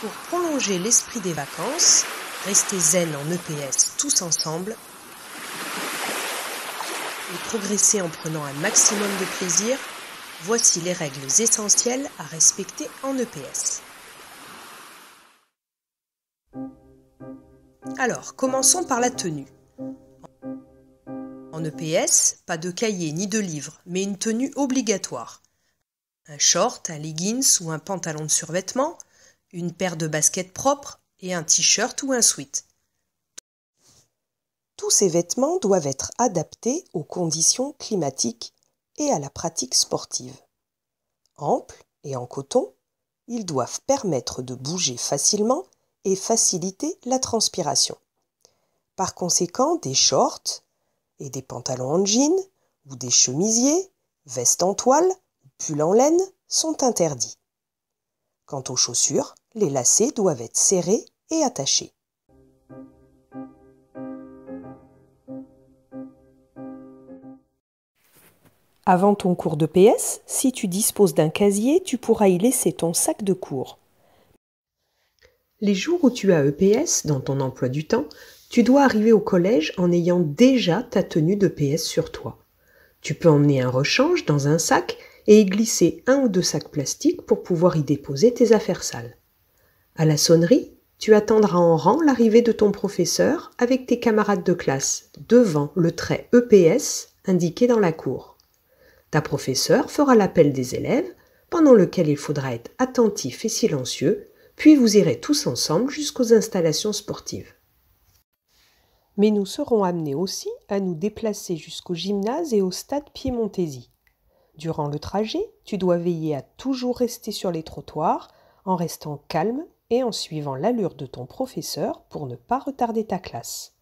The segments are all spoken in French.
Pour prolonger l'esprit des vacances, restez zen en EPS tous ensemble et progresser en prenant un maximum de plaisir, voici les règles essentielles à respecter en EPS. Alors, commençons par la tenue. En EPS, pas de cahier ni de livre, mais une tenue obligatoire. Un short, un leggings ou un pantalon de survêtement, une paire de baskets propres et un t-shirt ou un sweat. Tous ces vêtements doivent être adaptés aux conditions climatiques et à la pratique sportive. Amples et en coton, ils doivent permettre de bouger facilement et faciliter la transpiration. Par conséquent, des shorts et des pantalons en jean ou des chemisiers, vestes en toile, pulls en laine sont interdits. Quant aux chaussures, les lacets doivent être serrés et attachés. Avant ton cours de PS, si tu disposes d'un casier, tu pourras y laisser ton sac de cours. Les jours où tu as EPS dans ton emploi du temps, tu dois arriver au collège en ayant déjà ta tenue de PS sur toi. Tu peux emmener un rechange dans un sac et y glisser 1 ou 2 sacs plastiques pour pouvoir y déposer tes affaires sales. À la sonnerie, tu attendras en rang l'arrivée de ton professeur avec tes camarades de classe devant le trait EPS indiqué dans la cour. Ta professeure fera l'appel des élèves, pendant lequel il faudra être attentif et silencieux, puis vous irez tous ensemble jusqu'aux installations sportives. Mais nous serons amenés aussi à nous déplacer jusqu'au gymnase et au stade Piémontesi. Durant le trajet, tu dois veiller à toujours rester sur les trottoirs, en restant calme et en suivant l'allure de ton professeur pour ne pas retarder ta classe.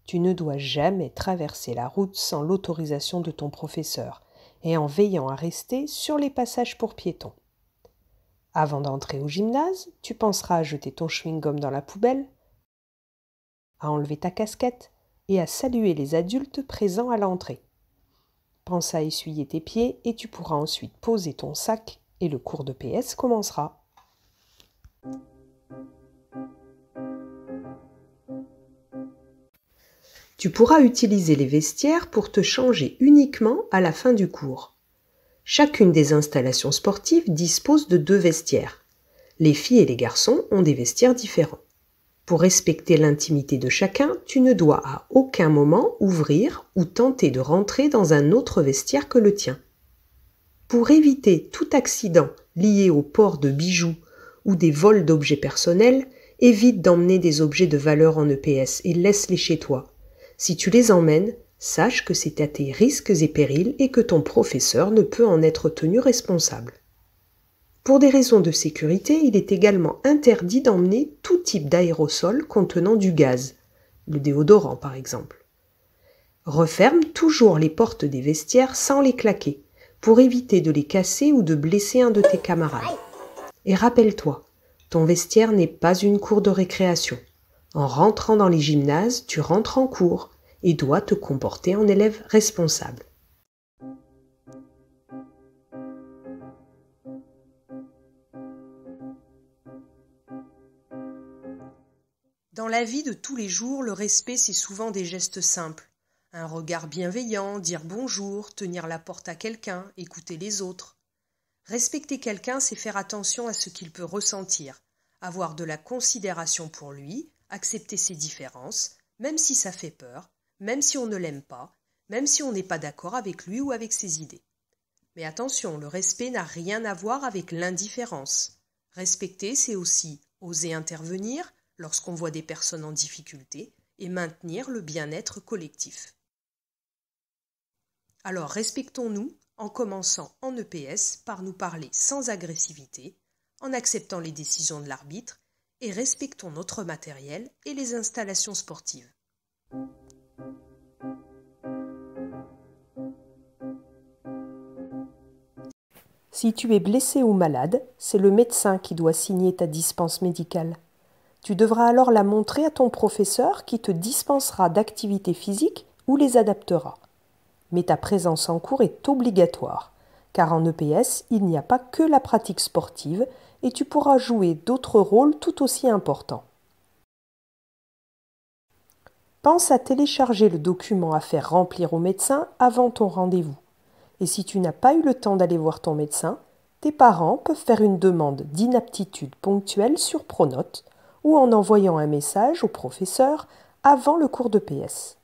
Tu ne dois jamais traverser la route sans l'autorisation de ton professeur et en veillant à rester sur les passages pour piétons. Avant d'entrer au gymnase, tu penseras à jeter ton chewing-gum dans la poubelle, à enlever ta casquette et à saluer les adultes présents à l'entrée. Pense à essuyer tes pieds et tu pourras ensuite poser ton sac et le cours de PS commencera. Tu pourras utiliser les vestiaires pour te changer uniquement à la fin du cours. Chacune des installations sportives dispose de 2 vestiaires. Les filles et les garçons ont des vestiaires différents. Pour respecter l'intimité de chacun, tu ne dois à aucun moment ouvrir ou tenter de rentrer dans un autre vestiaire que le tien. Pour éviter tout accident lié au port de bijoux ou des vols d'objets personnels, évite d'emmener des objets de valeur en EPS et laisse-les chez toi. Si tu les emmènes, sache que c'est à tes risques et périls et que ton professeur ne peut en être tenu responsable. Pour des raisons de sécurité, il est également interdit d'emmener tout type d'aérosol contenant du gaz, le déodorant par exemple. Referme toujours les portes des vestiaires sans les claquer, pour éviter de les casser ou de blesser un de tes camarades. Et rappelle-toi, ton vestiaire n'est pas une cour de récréation. En rentrant dans les gymnases, tu rentres en cours et dois te comporter en élève responsable. Dans la vie de tous les jours, le respect, c'est souvent des gestes simples. Un regard bienveillant, dire bonjour, tenir la porte à quelqu'un, écouter les autres. Respecter quelqu'un, c'est faire attention à ce qu'il peut ressentir, avoir de la considération pour lui, accepter ses différences, même si ça fait peur, même si on ne l'aime pas, même si on n'est pas d'accord avec lui ou avec ses idées. Mais attention, le respect n'a rien à voir avec l'indifférence. Respecter, c'est aussi oser intervenir lorsqu'on voit des personnes en difficulté et maintenir le bien-être collectif. Alors respectons-nous en commençant en EPS par nous parler sans agressivité, en acceptant les décisions de l'arbitre et respectons notre matériel et les installations sportives. Si tu es blessé ou malade, c'est le médecin qui doit signer ta dispense médicale. Tu devras alors la montrer à ton professeur qui te dispensera d'activités physiques ou les adaptera. Mais ta présence en cours est obligatoire, car en EPS, il n'y a pas que la pratique sportive et tu pourras jouer d'autres rôles tout aussi importants. Pense à télécharger le document à faire remplir au médecin avant ton rendez-vous. Et si tu n'as pas eu le temps d'aller voir ton médecin, tes parents peuvent faire une demande d'inaptitude ponctuelle sur Pronote ou en envoyant un message au professeur avant le cours de PS.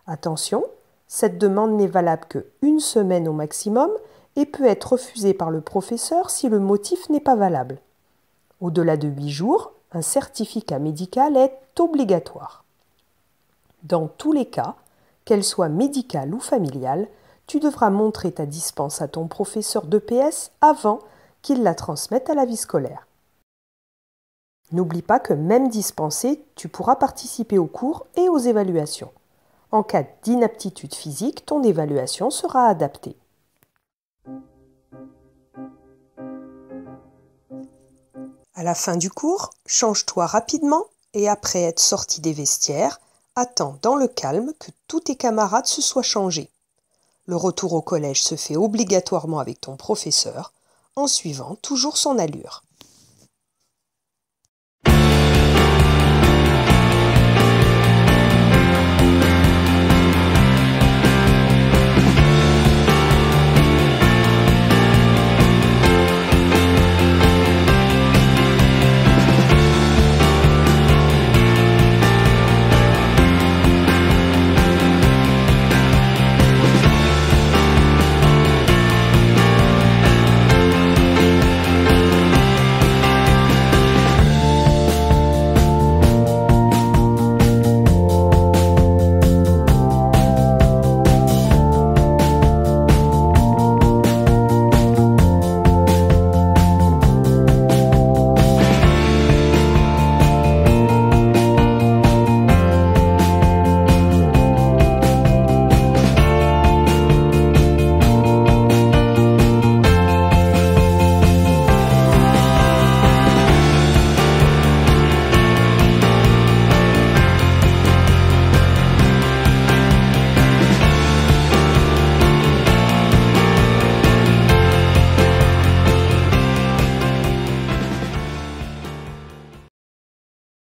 Attention, cette demande n'est valable qu'une semaine au maximum et peut être refusée par le professeur si le motif n'est pas valable. Au-delà de 8 jours, un certificat médical est obligatoire. Dans tous les cas, qu'elle soit médicale ou familiale, tu devras montrer ta dispense à ton professeur de PS avant qu'il la transmette à la vie scolaire. N'oublie pas que même dispensé, tu pourras participer aux cours et aux évaluations. En cas d'inaptitude physique, ton évaluation sera adaptée. À la fin du cours, change-toi rapidement et après être sorti des vestiaires, attends dans le calme que tous tes camarades se soient changés. Le retour au collège se fait obligatoirement avec ton professeur, en suivant toujours son allure.